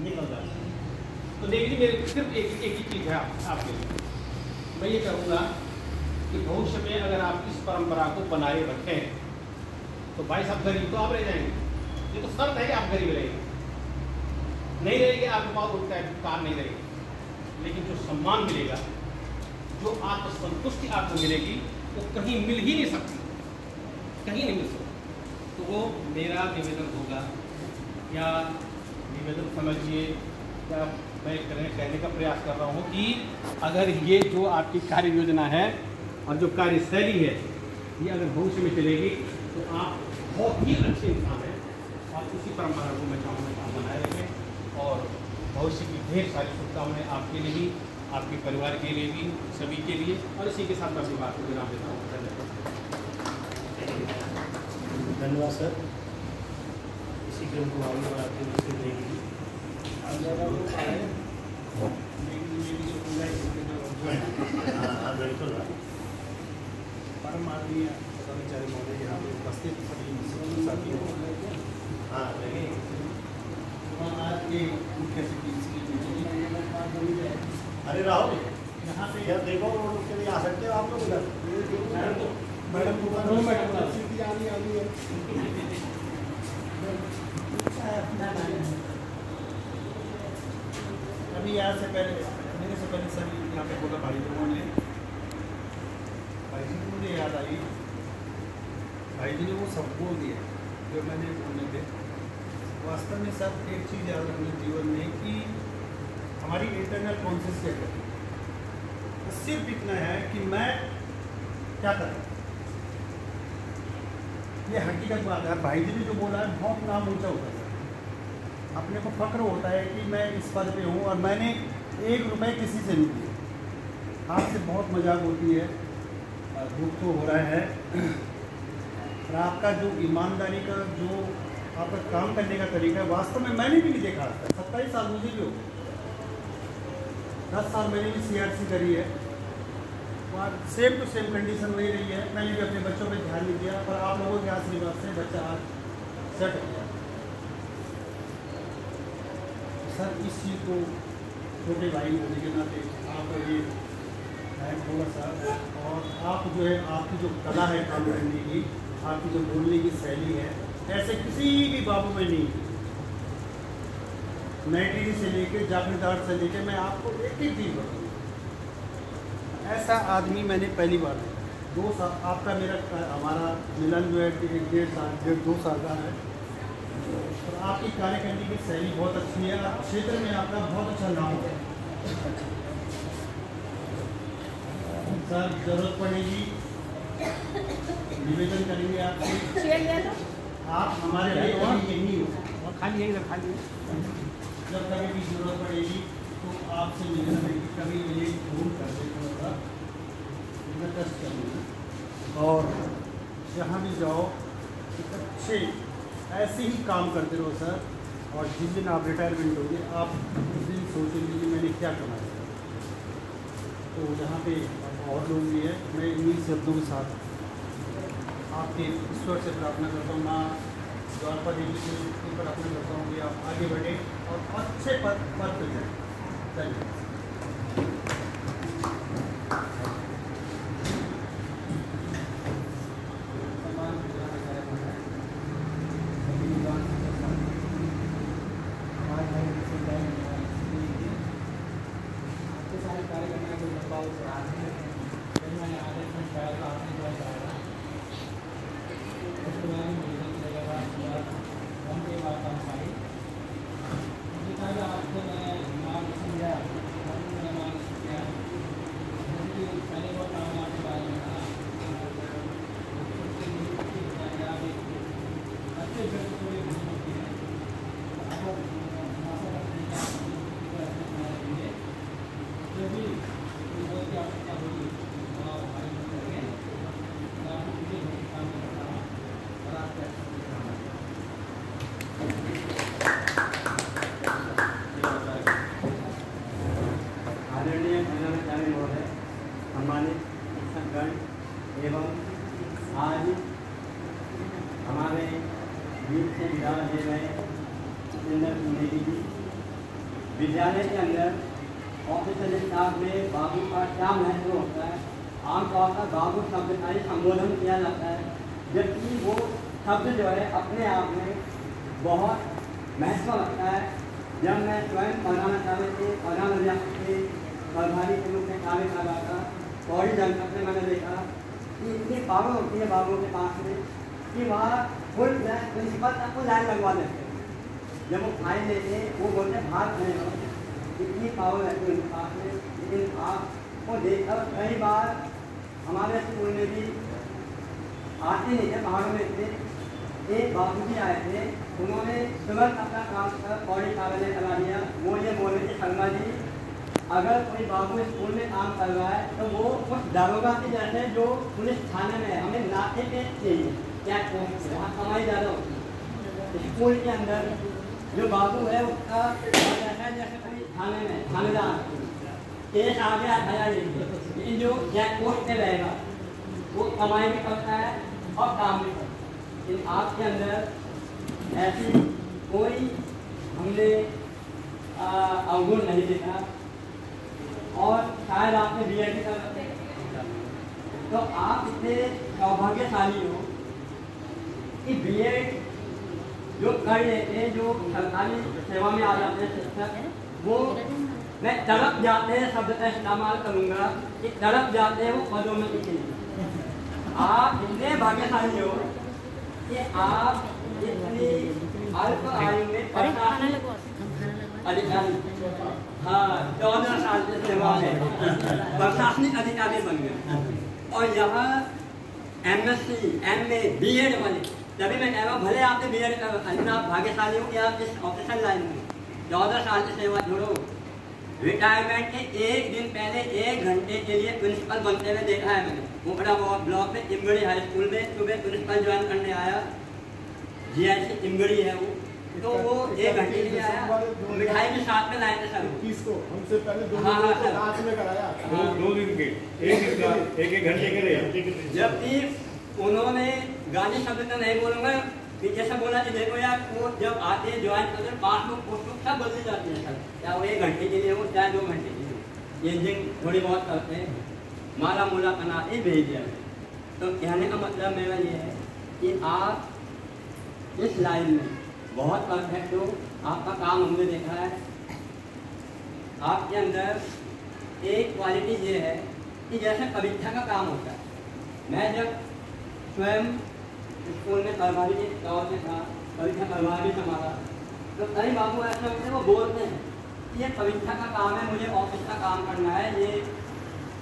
निकल जाता है। तो देखिए मेरे सिर्फ एक ही चीज़ है आपके लिए, मैं ये कहूँगा कि भविष्य में अगर आप इस परंपरा को बनाए रखें तो भाई साहब गरीब तो आप रह जाएंगे, ये तो शर्त है कि आप गरीब रहेंगे, नहीं रहेंगे आपके पास उनका कार नहीं रहेगी, लेकिन जो सम्मान मिलेगा, जो आत्मसंतुष्टि आपको मिलेगी वो कहीं मिल ही नहीं सकती, कहीं नहीं मिल सकती। तो वो मेरा निवेदन होगा, या निवेदन समझिए, या मैं कहने का प्रयास कर रहा हूँ कि अगर ये जो आपकी कार्य योजना है और जो कार्यशैली है ये अगर भविष्य में चलेगी तो आप बहुत ही अच्छे इंसान हैं, और इसी परंपरा को मैं चाहूँगा कि आप बनाए रखें, और भविष्य की ढेर सारी शुभकामनाएं आपके लिए भी, आपके परिवार के लिए भी, सभी के लिए। और इसी के साथ मैं अपनी बात को विराम देता हूँ। धन्यवाद सर। इसी क्रम को आगे बढ़ाते हुए देंगे बिल्कुल परम आदरणीय पदाधिकारी महोदय यहाँ पे उपस्थित सभी साथियों, हाँ आज के मुख्य अरे राहुल यहाँ पे यार देखो उसके लिए आ सकते हो आप लोग इधर। मैडम अभी यहाँ से पहले मेरे से पहले सभी यहाँ पे बोला भाई लोगों ने, भाई जी को मुझे याद आई, भाई जी ने वो सब बोल दिया जो मैंने बोलने थे। वास्तव में सर एक चीज़ याद रखना जीवन में कि हमारी इंटरनल कॉन्शियस क्या करती है, सिर्फ इतना है कि मैं क्या करूँ, ये हकीकत बात है। भाई जी ने जो बोला है बहुत नाम ऊंचा होता है, अपने को फक्र होता है कि मैं इस पद पे हूँ और मैंने 1 रुपये किसी से नहीं दिया। आपसे बहुत मजाक होती है, दुख तो हो रहा है, और आपका जो ईमानदारी का जो आपका काम करने का तरीका है वास्तव में मैंने भी नहीं देखा था। 27 साल मुझे भी हो, 10 साल मैंने भी CRC करी है, और सेम टू सेम कंडीशन वही रही है। मैंने भी अपने बच्चों पे ध्यान नहीं दिया, पर आप लोगों के आशीर्वाद से बच्चा आज सेट हो गया। सर इस चीज़ को छोटे भाई होने के नाते आप ये थोड़ा सा, और आप जो है आपकी जो कला है काम करने की, आपकी जो बोलने की शैली है, ऐसे किसी भी बाबू में नहीं। नाइटी से लेके जागीरदार से लेके मैं आपको एक एक चीज़ बताऊँ, ऐसा आदमी मैंने पहली बार देखा। 2 साल आपका मेरा हमारा मिलन जो है 1.5 साल का है, और आपकी कार्य करने की शैली बहुत अच्छी है, क्षेत्र में आपका बहुत अच्छा नाम है। सर जरूरत पड़ेगी निवेदन करेंगे आपसे, आप हमारे लिए यही हो, खाली है, खाली जब कभी भी जरूरत पड़ेगी तो आपसे निवेदन है कि कभी ये फोन कर दे, थोड़ा सा कष्ट करेंगे, और जहाँ भी जाओ अच्छे ऐसे ही काम करते रहो सर। और जिस दिन आप रिटायरमेंट होंगे आप उस दिन सोचेंगे कि मैंने क्या कमाया। तो यहाँ पे और लोग भी हैं, मैं इन्हीं शब्दों के साथ आपके ईश्वर से प्रार्थना करता हूँ, माँ द्वारका देवी से प्रार्थना करता हूँ कि आप आगे बढ़े और अच्छे पद पर जाए। धन्यवाद। विद्यालय के अंदर ऑफिसर स्टाफ में बाबू का क्या महत्व होता है। आमतौर पर बाबू शब्द का ही संबोधन किया जाता है, जबकि वो शब्द जो है अपने आप में बहुत महत्व रखता है। जब मैं स्वयं प्रधानाचार्य के प्रधानाध्यापक के प्रभारी के रूप में कार्य कर रहा था, पौड़ी जनपद में मैंने देखा कि इतनी पावर होती है बाबू के पास में कि वह फुल प्रिंसिपल तक को लाइन लगवा देते हैं। जब वो फाइल लेते वो बोलते भाग खड़े हो, इतनी पावर रहती है उनके पास में। लेकिन आपको देखकर कई बार हमारे स्कूल में भी आते नहीं थे, पहाड़ों में थे, एक बाबूजी आए थे, उन्होंने तुरंत अपना काम कर पौड़ी कार्यालय करा दिया। वो ये बोल रहे थे, शर्मा जी अगर कोई बाबू स्कूल में काम कर रहा है तो वो उस दारोगा के जैसे जो पुलिस थाने में हमें नाते पे चाहिए, क्या वहाँ कमाई ज़्यादा होती है। स्कूल के अंदर जो बाबू है उसका ऐसा है जैसे कोई थाने में थानेदार केस आ गया भया नहीं, लेकिन जो चेक पोस्ट पे रहेगा वो कमाई भी करता है और काम भी करता है। लेकिन आपके अंदर ऐसी कोई हमने अवगुण नहीं देखा। और शायद आपने BEd कर रखे तो आप इतने सौभाग्यशाली हो कि BEd जो कर लेते, जो सरकारी सेवा में आ जाते हैं शिक्षक, वो मैं तड़प जाते हैं शब्द का इस्तेमाल करूँगा कि तड़प जाते हैं वो पदोन्नति के लिए। आप इतने भाग्यशाली हो कि आप इतनी अल्प आयु में अधिकारी, हाँ 14 साल की सेवा में प्रशासनिक अधिकारी बन गए। और यहाँ MSc, MA, BEd वाले, तभी मैं कह रहा हूँ भले आपने BEd कर रखा, लेकिन आप भाग्यशाली हो कि आप इस ऑफिसर लाइन में 14 साल की सेवा छोड़ो। रिटायरमेंट के एक दिन पहले 1 घंटे के लिए प्रिंसिपल बनते हुए देखा है मैंने। उपड़ा ब्लॉक में इमगड़ी हाई स्कूल में सुबह प्रिंसिपल ज्वाइन करने आया, GIC इमगड़ी है वो, तो वो 1 घंटे के लिए आया, मिठाई भी साथ में लाए थे सर। किसको हमसे पहले 2 हाँ, रात में कराया, 2 दिन के एक घंटे के लिए। जबकि उन्होंने गाली शब्द तो नहीं बोलूँगा, जैसा बोला कि देखो यार वो जब आते हैं ज्वाइन करते हैं 5 लोग पोस्ट सब बदली जाती है सर, चाहे वो 1 घंटे के लिए हो चाहे 2 घंटे के लिए, ये दिन थोड़ी बहुत करते हैं, माला मूला बना के भेज दिया। तो कहने का मतलब मेरा ये है कि आप इस लाइन में बहुत परफेक्ट हो। आपका काम हमने देखा है, आपके अंदर एक क्वालिटी ये है कि जैसे परीक्षा का काम होता है। मैं जब स्वयं स्कूल में प्रभारी के तौर पे था, परीक्षा प्रभारी संभाला, तो कई बाबू ऐसे होते हैं वो बोलते हैं कि ये परीक्षा का काम है, मुझे ऑफिस का काम करना है, ये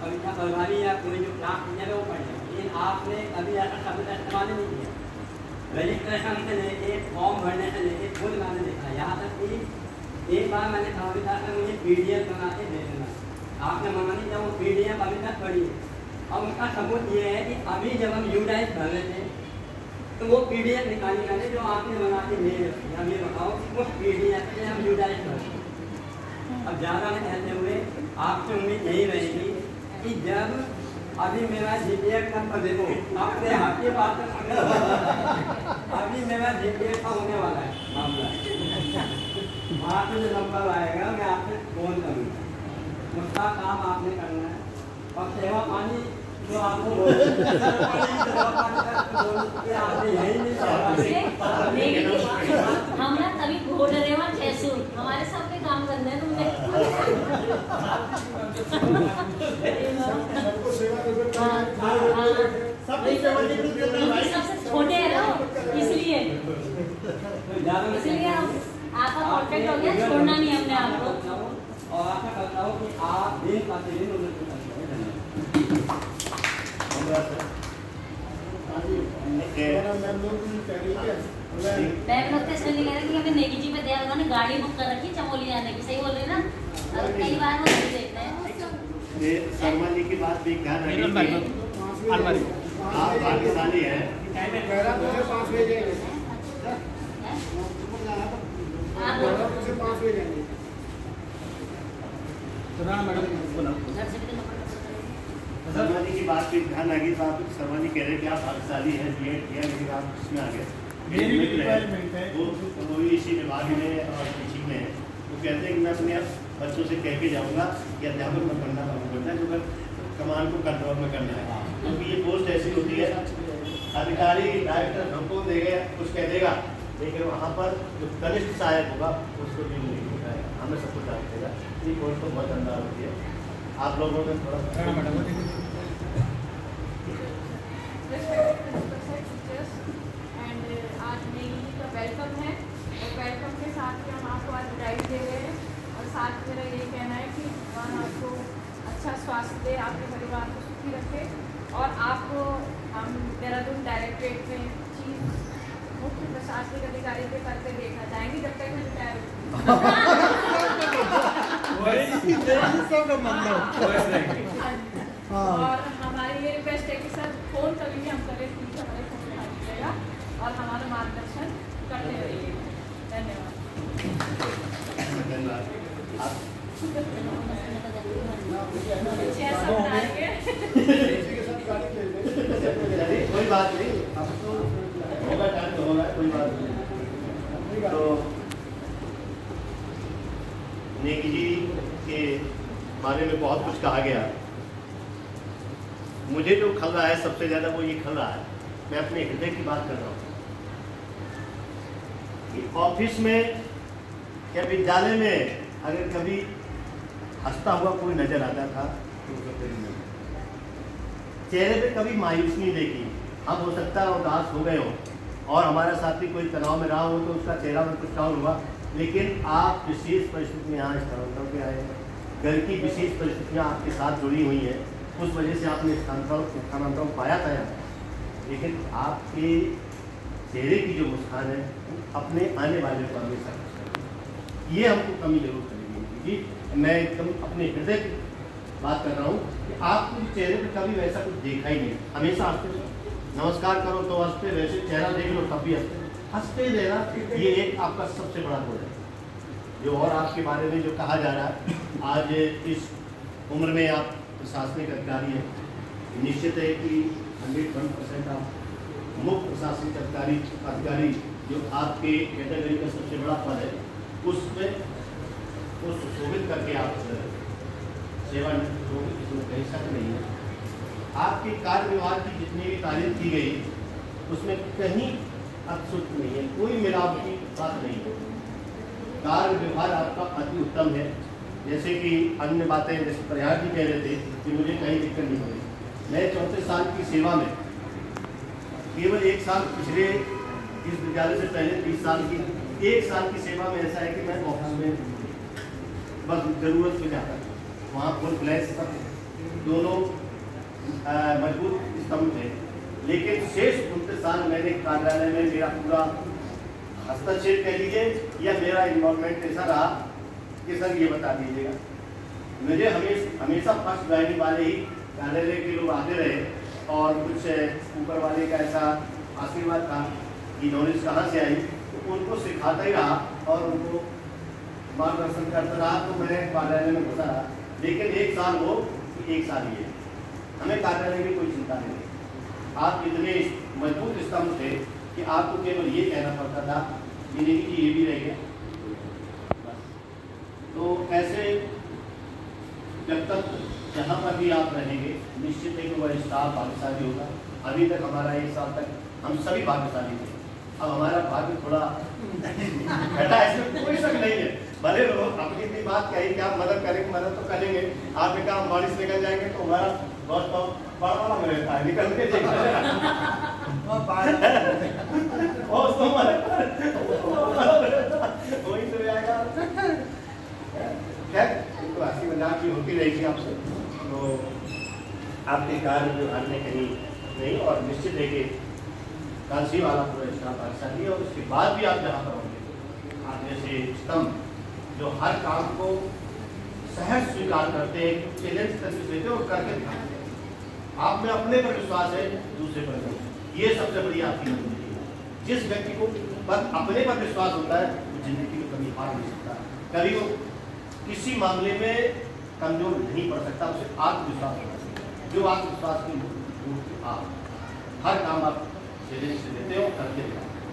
परीक्षा प्रभारी या कोई जो क्लास टीचर है वो पढ़े। लेकिन आपने कभी ऐसा शब्द का इस्तेमाल नहीं किया। रजिस्ट्रेशन से लेके फॉर्म भरने से लेके खुद मैंने देखा, यहाँ तक कि एक बार मैंने कहा भी था कि मुझे PDF बना के दे देना, आपने मना नहीं किया। वो PDF अभी तक पड़ी है। और उसका सबूत ये है कि अभी जब हम UDIS भर रहे थे तो वो PDF निकाली मैंने जो आपने बना के ले रखी। अब ये बताओ कि उस PDF से हम UDIS भर। अब ज़्यादा नहीं कहते हुए आपसे उम्मीद यही रहेगी कि जब अभी मेरा GPA नंबर देखो, आपने हाथ की बात अभी मेरा GPA का होने वाला है मामला, वहाँ से जो नंबर आएगा मैं आपसे फोन करूँगा, उसका काम आपने करना है। और सेवा पानी जो आपको हम ना तभी घोड़ रहे हो ठेसूर, हमारे सब पे काम करना है तुमने। सबसे छोटे हैं ना इसलिए आपका परफेक्ट हो गया, छोड़ना नहीं हमने आपको। और आशा करता हूँ कि आप दिन प्रतिदिन उन्नति करते हैं। बैग रखते इसलिए कह रहे कि हमें नेगी जी पे दिया, उन्होंने गाड़ी बुक कर रखी चमोली आने की, सही बोल रहे ना। और कई बार वो नहीं देखते हैं। ये शर्मा जी की बात भी ध्यान रखिए, आप भाग्यशाली हैं। शर्मा जी की बात भी ध्यान रखिए, तो आप शर्मा जी कह रहे हैं कि आप भाग्यशाली हैं, BEd किया लेकिन आप उसमें आ गए। मेरी भी रिक्वायरमेंट है वो इसी विभाग में और टीचिंग में है, कहते हैं कि मैं अपने बच्चों से कह के जाऊँगा कि अध्यापक में पढ़ना बंद करना है, जो कमांड को कंट्रोल में करना है, क्योंकि ये पोस्ट ऐसी होती है अधिकारी डायरेक्टर हमको देगा कुछ कह देगा, लेकिन वहाँ पर जो कनिष्ठ सहायक होगा उसको भी नहीं होता है, हमें सब कुछ डाल देगा। ये पोस्ट तो बहुत अंदाज होती है। आप लोगों ने थोड़ा आज नेगी का वेलकम है और वेलकम के साथ ही हम आपको आज बधाई दे रहे हैं और साथ मेरा यही कहना है कि भगवान आपको अच्छा स्वास्थ्य दे, आपके परिवार को सुखी रखे और आपको हम देहरादून डायरेक्टरेट में चीफ मुख्य प्रशासनिक अधिकारी के करके देखना चाहेंगे जब तक मैं रिटायर और हमारी ये रिक्वेस्ट है कि सर फोन कभी भी हम करें प्लीज हमारे फोन उठा लीजिएगा और हमारा मार्गदर्शन करते रहिए। धन्यवाद। कोई बात नहीं, अब तो होगा टाइम तो होगा, कोई बात नहीं। तो नेगी जी के बारे में बहुत कुछ कहा गया। मुझे जो खल रहा है सबसे ज़्यादा वो ये खल रहा है, मैं अपने हृदय की बात कर रहा हूँ कि ऑफिस में या विद्यालय में अगर कभी हंसता हुआ कोई नजर आता था तो चेहरे पे कभी मायूसी नहीं देखी। हम हो सकता है उदास हो गए हो और हमारा साथी कोई तनाव में रहा हो तो उसका चेहरा में कुछ डाउन हुआ, लेकिन आप विशेष परिस्थिति में यहाँ स्थानांतरण पे आए हैं, घर की विशेष परिस्थितियाँ आपके साथ जुड़ी हुई हैं, उस वजह से आपने स्थानांतरण पाया था यहाँ, लेकिन आपके चेहरे की जो मुस्कान है अपने आने वाले को हमेशा ये हमको कमी जरूर करेगी जी। मैं एकदम अपने हृदय की बात कर रहा हूँ कि आपको चेहरे पे कभी वैसा कुछ देखा ही नहीं, हमेशा हंसते, नमस्कार करो तो हंसते, वैसे चेहरा देख लो तब भी हंसते रहना, ये एक आपका सबसे बड़ा गुण है। जो और आपके बारे में जो कहा जा रहा है, आज इस उम्र में आप प्रशासनिक अधिकारी हैं, निश्चित है कि 101% आप मुख्य प्रशासनिक अधिकारी जो आपके कैटेगरी का सबसे बड़ा पद है उसमें वो सुशोभित करके आप सेवा इसमें कहीं शक नहीं है। आपके कार्य व्यवहार की जितनी भी तारीफ की गई उसमें कहीं अपशुद्ध नहीं है, कोई मिलावटी बात नहीं है। कार्य व्यवहार आपका अति उत्तम है। जैसे कि अन्य बातें जैसे प्रयाग जी कह रहे थे कि मुझे कहीं दिक्कत नहीं हो रही। मैं 34 साल की सेवा में केवल 1 साल पिछले इस विद्यालय से पहले 30 साल की 1 साल की सेवा में ऐसा है कि मैं ऑफिस में बस जरूरत पे जाता था, वहाँ फुल फ्लैश सब दोनों मजबूत स्तंभ थे, लेकिन शेष 29 साल मैंने कार्यालय में मेरा पूरा हस्तक्षेप कह लीजिए या मेरा इन्वॉल्वमेंट ऐसा रहा कि सर ये बता दीजिएगा। मुझे हमेशा फर्स्ट ज्वाइनिंग वाले ही कार्यालय के लोग आते रहे और कुछ ऊपर वाले का ऐसा आशीर्वाद था कि नॉलेज कहाँ से आई, तो उनको सिखाता ही रहा और उनको मार्गदर्शन करता रहा। तो मैं कार्यालय में घुसा रहा, लेकिन 1 साल वो 1 साल ही है, हमें कार्यालय की कोई चिंता नहीं। आप इतने मजबूत स्तंभ थे कि आपको केवल ये कहना पड़ता था कि ये भी रहेगा। तो ऐसे जब तक जहाँ पर भी आप रहेंगे निश्चित है कि वह स्टाफ भाग्यशाली होगा। अभी तक हमारा 1 साल तक हम सभी भाग्यशाली थे, अब हमारा भाग्य थोड़ा घटा है, इसमें कोई शक नहीं है। भले लोग अपनी इतनी बात कही कि आप मदद करेंगे, मदद तो करेंगे, आपने कहा हम बारिश निकल जाएंगे तो हमारा बहुत बड़ा में रहता है निकल के वही तो जाएगा। तो हंसी मजाक की होती रहेगी आपसे, तो आपके कार्य व्यवहार में कहीं नहीं, और निश्चित है कि कांसी वाला पूरा स्टाफ भाग्यशाली है। और उसके बाद भी आप जहाँ पर होंगे, आप जैसे स्तंभ जो हर काम को सहज स्वीकार करते हैं, चैलेंज करके देते हैं और करके दिखाते हैं। आप में अपने पर विश्वास है, दूसरे पर नहीं, ये सबसे बड़ी आपकी जिंदगी है। जिस व्यक्ति को पर अपने पर विश्वास होता है वो जिंदगी में कभी हार नहीं सकता, कभी वो किसी मामले में कमजोर नहीं पड़ सकता। उसे आत्मविश्वास होना चाहिए, जो आत्मविश्वास की आप हर काम आप चैलेंज से देते हो, करके दिखाते हो।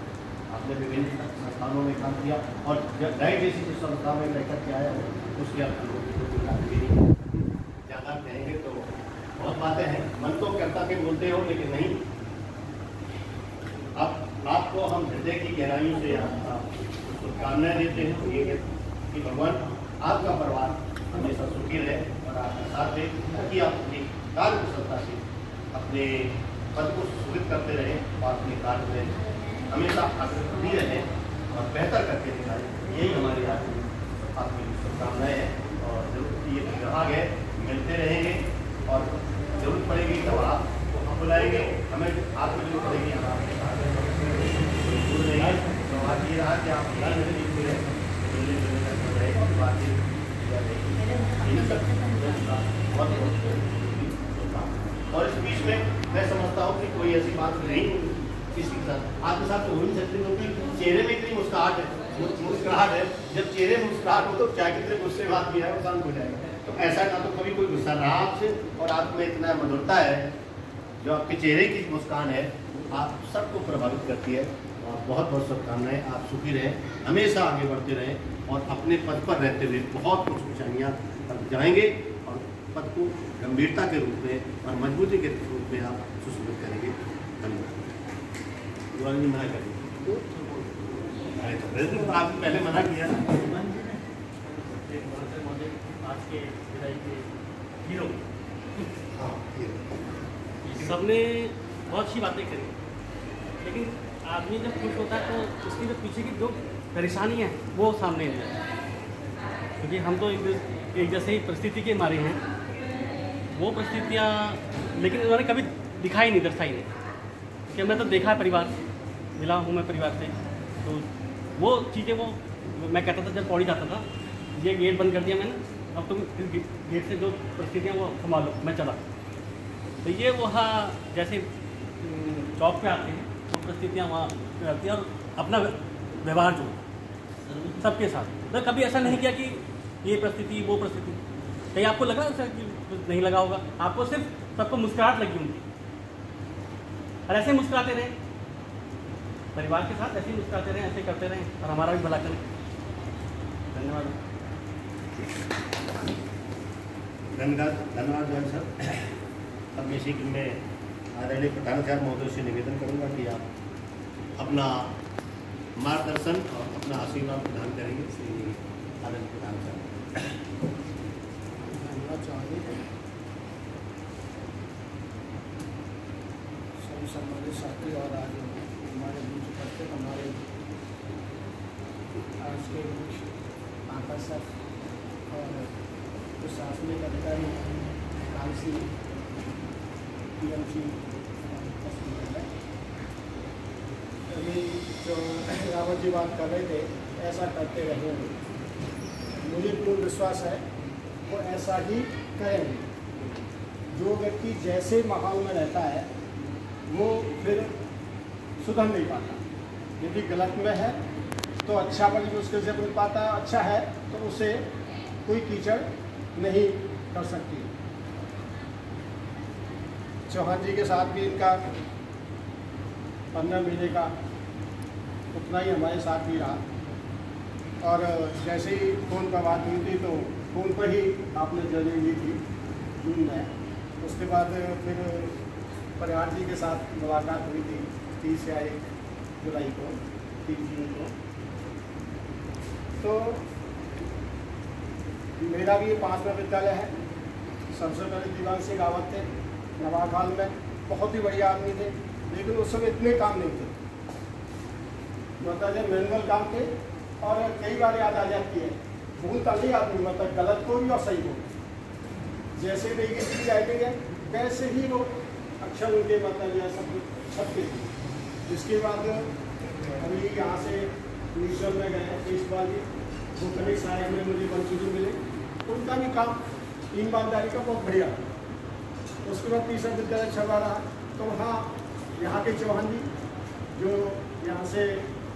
आपने विभिन्न संस्थानों में काम किया और डाइट जैसी जिस संस्था में लेकर के आया है उसकी आपकी कोई भी नहीं। ज़्यादा कहेंगे तो बहुत बातें हैं, मन तो करता के बोलते हो लेकिन नहीं। अब आपको हम हृदय की गहराइयों से शुभकामनाएं देते हैं ये कि भगवान आपका परिवार हमेशा सुखी रहे और आपके साथ रहे, ताकि आप अपनी कार्य कुशलता से अपने पद को सुदृढ़ करते रहें और अपने कार्य में हमेशा अग्रणी रहें और बेहतर करके दिखाएं। यही हमारी आपकी शुभकामनाएं हैं और जरूर ये विभाग है, मिलते रहेंगे और जरूरत पड़ेगी तब आपको हम बुलाएंगे, हमें आपको जरूरत पड़ेगी हम आपके साथ दूर रहेंगे। तो बात ये रहा कि आप मिलने जुलने करते रहे, बातचीत और इस बीच में मैं समझता हूँ कि कोई ऐसी बात नहीं किसी के साथ आपके साथ तो हो नहीं सकती, क्योंकि चेहरे में इतनी मुस्कुराहट है। जब चेहरे में मुस्कुराहट हो तो चाहे कितने गुस्से में आदमी है वो शांत हो जाएगा। तो ऐसा ना तो कभी कोई गुस्सा रहा आपसे और आप में इतना मधुरता है जो आपके चेहरे की मुस्कान है, आप सबको प्रभावित करती है। और बहुत बहुत शुभकामनाएं, आप सुखी रहें, हमेशा आगे बढ़ते रहें और अपने पद पर रहते हुए बहुत कुछ ऊंचाइयाँ पर जाएंगे और पद को गंभीरता के रूप में और मजबूती के रूप में आप सुशोभित करेंगे। धन्यवाद। मना करेंगे तो आपने पहले मना किया। आज के विदाई के हीरो सबने बहुत सी बातें करी, लेकिन आदमी जब खुश होता है तो उसकी जो पीछे की जो परेशानी है वो सामने नहीं आती, क्योंकि हम तो एक जैसे ही परिस्थिति के मारे हैं। वो परिस्थितियाँ लेकिन उन्होंने कभी दिखाई नहीं, दर्शाई नहीं कि मैं तो देखा है, परिवार मिला हूँ मैं परिवार से, तो वो चीज़ें वो मैं कहता था जब पौड़ी जाता था, ये गेट बंद कर दिया मैंने, अब तुम गेट से जो परिस्थितियाँ वो संभालो, मैं चला। तो ये वहाँ जैसे चौक पे आते हैं तो परिस्थितियाँ वहाँ रहती हैं और अपना व्यवहार जो सबके साथ, तो कभी ऐसा नहीं किया कि ये परिस्थिति वो परिस्थिति। कहीं आपको लगा ऐसा कि नहीं लगा होगा, आपको सिर्फ सबको मुस्कुराहट लगी उनकी, और ऐसे मुस्कुराते रहे परिवार के साथ, ऐसे ही मुस्कुराते रहे, ऐसे करते रहे और हमारा भी भला करें। धन्यवाद। धन्यवाद जैन सर। अब इसी में आदरणीय प्रधानाचार्य महोदय से निवेदन करूंगा कि आप अपना मार्गदर्शन और अपना आशीर्वाद प्रदान करेंगे। श्री आदरणीय प्रधानाचार्य। धन्यवाद चाहेंगे सभी सम्मानित साथी और आज हमारे बीच उपस्थित हमारे आज के आकर्षक और प्रशासनिक अधिकारी कांसी PMC अभी जो रावत जी बात कर रहे थे, ऐसा करते रहे, मुझे पूर्ण विश्वास है वो ऐसा ही करेंगे। जो व्यक्ति जैसे माहौल में रहता है वो फिर सुधर नहीं पाता। यदि गलत में है तो अच्छा बड़ी मुश्किल से बन पाता, अच्छा है तो उसे कोई कीचड़ नहीं कर सकती। चौहान जी के साथ भी इनका 15 महीने का उतना ही हमारे साथ भी रहा और जैसे ही फ़ोन पर बात हुई थी तो फ़ोन पर ही आपने जर्नी ली थी जून में। उसके बाद फिर परिवार जी के साथ मुलाकात हुई थी 30 या 1 जुलाई को, 3 जून को। तो मेरा भी 5वां विद्यालय है। सबसे पहले दीवान सिंह रावत थे नवाखाल में, बहुत ही बढ़िया आदमी थे, लेकिन उस समय इतने काम नहीं थे, मतलब जब मैनुअल काम थे और कई बार याद आ जाती है भूलता नहीं आदमी, मतलब गलत को भी और सही को। जैसे देखिए चीज आएगी है वैसे ही वो अक्षर उनके मतलब यह सब छपते थे। इसके बाद अभी यहाँ से म्यूजियम में गए इस बार वो कई सारे में मुझे बंचूरी मिले, उनका भी काम ईमानदारी का बहुत बढ़िया। उसके बाद 3रा विद्यालय छवा रहा तो वहाँ यहाँ के चौहान जी जो यहाँ से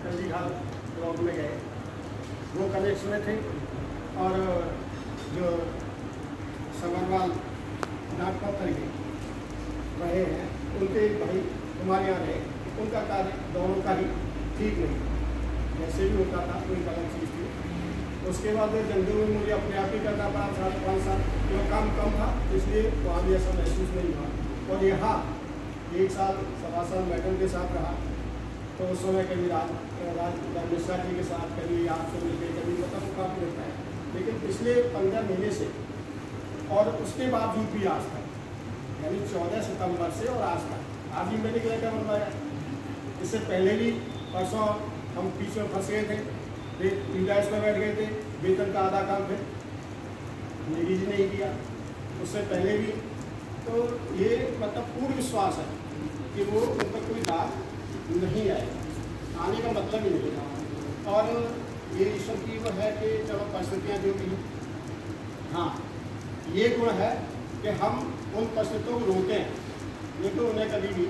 कंजी घाट ब्लॉक में गए वो कनेक्ट में थे और जो समरवाल नागपत्र के रहे हैं उनके भाई हमारे यहाँ रहे, उनका कार्य दोनों का ही ठीक नहीं था, जैसे भी होता था कोई गलत चीज़ थी। उसके बाद जंगल में मुझे अपने आप ही करना पड़ा 4-5 साल, तो काम कम था इसलिए वहाँ भी ऐसा महसूस नहीं हुआ। और यहाँ 1 साल 1.25 साल मैडम के साथ रहा, तो उस समय कभी राज मिश्रा जी के साथ, कभी आपसे मिलते, कभी मतलब काफ़ी होता है। लेकिन पिछले 15 महीने से और उसके बावजूद भी आज तक, यानी 14 सितंबर से और आज तक, आज भी मैंने क्या बनवाया। इससे पहले भी परसों हम बीच में फंस गए थे, इंडाइस में बैठ गए थे, वेतन का आधा काम फिर नेगी जी नहीं किया, उससे पहले भी। तो ये मतलब पूर्ण विश्वास है कि वो उन पर कोई दाग नहीं आएगा, आने का मतलब ही नहीं है। और ये ईश्वर की वो है कि चलो परिस्थितियाँ जो भी हैं, हाँ ये गुण है कि हम उन परिस्थितियों को रोकते हैं, लेकिन उन्हें कभी भी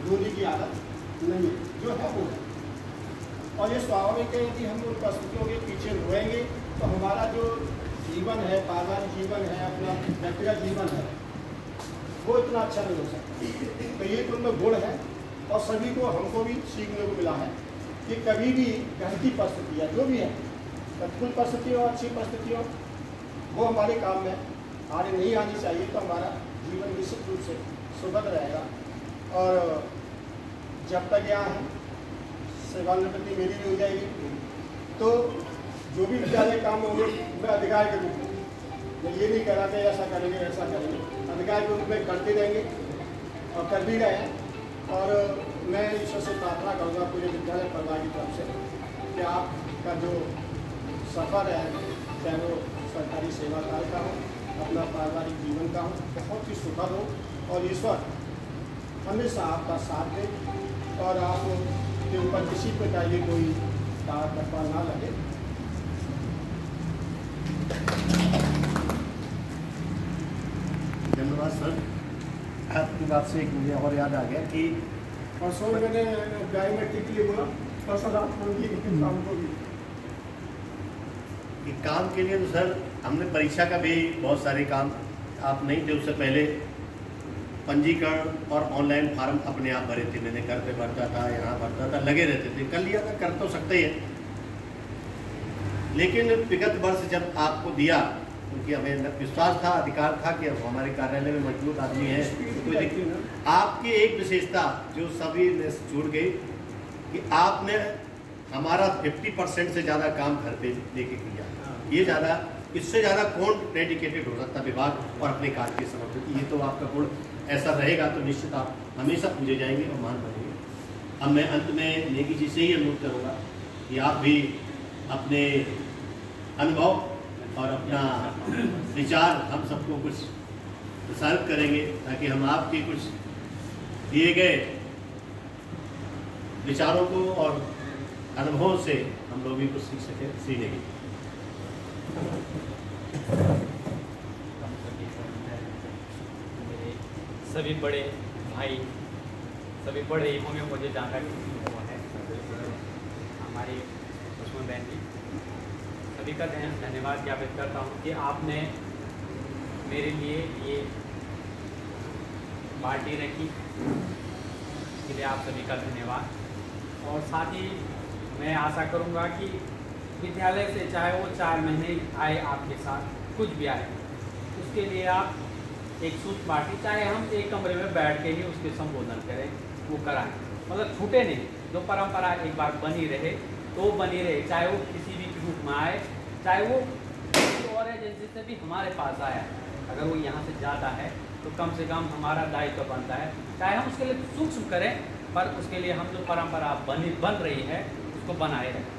रोने की आदत नहीं है, जो है वो है। और ये स्वाभाविक है कि हम उन परिस्थितियों के पीछे रोएंगे तो हमारा जो जीवन है, पारिवारिक जीवन है, अपना व्यक्तिगत जीवन है, वो इतना अच्छा नहीं हो सकता। तो ये उनमें गुण है और सभी को, हमको भी सीखने को मिला है कि कभी भी घटती परिस्थिति है, जो भी है, प्रतिकूल परिस्थिति हो, अच्छी परिस्थिति हो, वो हमारे काम में आगे नहीं आनी चाहिए। तो हमारा जीवन निश्चित रूप से सुखद रहेगा। और जब तक यहाँ है सेवानिवृत्ति मेरी भी हो जाएगी, तो जो भी विद्यालय काम होंगे मैं अधिकारी के रूप में, मैं ये नहीं कह रहा कि ऐसा करेंगे ऐसा करेंगे, अधिकारी के रूप में करते रहेंगे और कर भी रहे हैं। और मैं ईश्वर से प्रार्थना करूँगा पूरे विद्यालय परिवार की तरफ से कि आपका जो सफ़र है, चाहे वो सरकारी सेवा कार्य का हो, अपना पारिवारिक जीवन का हो, बहुत ही सुखद हो और ईश्वर हमेशा आपका साथ दे और आप के ऊपर किसी प्रकार की कोई ताकतवा ना लगे। धन्यवाद सर। आपकी बात से एक मुझे और याद आ गया कि परसों मैंने बायोमेट्रिक के लिए बोला, परसों रात को भी शाम को भी काम के लिए। तो सर हमने परीक्षा का भी बहुत सारे काम, आप नहीं थे उससे पहले पंजीकरण और ऑनलाइन फार्म अपने आप भरे थे, मैंने घर पे भरता था, यहाँ भरता था, लगे रहते थे, कर लिया था, कर तो सकते ही है। लेकिन विगत वर्ष जब आपको दिया, क्योंकि हमें विश्वास था, अधिकार था कि हमारे कार्यालय में मजबूत आदमी है, तो कोई दिक्कत। आपकी एक विशेषता जो सभी ने छूट गई कि आपने हमारा 50% से ज़्यादा काम घर पे लेके किया। ये ज़्यादा, इससे ज़्यादा कौन डेडिकेटेड हो सकता विभाग और अपने कार्य के समर्पित। ये तो आपका गुण ऐसा रहेगा तो निश्चित आप हमेशा पूजे जाएंगे और मान बनेंगे। अब मैं अंत में नेगी जी से ही अनुरोध करूँगा कि आप भी अपने अनुभव और अपना विचार हम सबको कुछ प्रसारित करेंगे, ताकि हम आपके कुछ दिए गए विचारों को और अनुभवों से हम लोग भी कुछ सीख सकें। श्री नेगी। सभी बड़े भाई, सभी बड़े होंगे, मुझे जानकारी हुआ है हमारी दुश्मन बहन की, सभी का धन्यवाद ज्ञापित करता हूँ कि आपने मेरे लिए ये पार्टी रखी, इसके लिए आप सभी का धन्यवाद। और साथ ही मैं आशा करूँगा कि विद्यालय से चाहे वो 4 महीने आए आपके साथ, कुछ भी आए, उसके लिए आप एक सूच पार्टी, चाहे हम एक कमरे में बैठ के ही उसके संबोधन करें, वो कराएं, मतलब छूटे नहीं। जो परंपरा एक बार बनी रहे तो वो बनी रहे, चाहे वो किसी भी रूप में आए, चाहे वो किसी और एजेंसी से भी हमारे पास आया, अगर वो यहाँ से जाता है तो कम से कम हमारा दायित्व बनता है, चाहे हम उसके लिए सूक्ष्म करें, पर उसके लिए हम जो परंपरा बन रही है उसको बनाए रखें।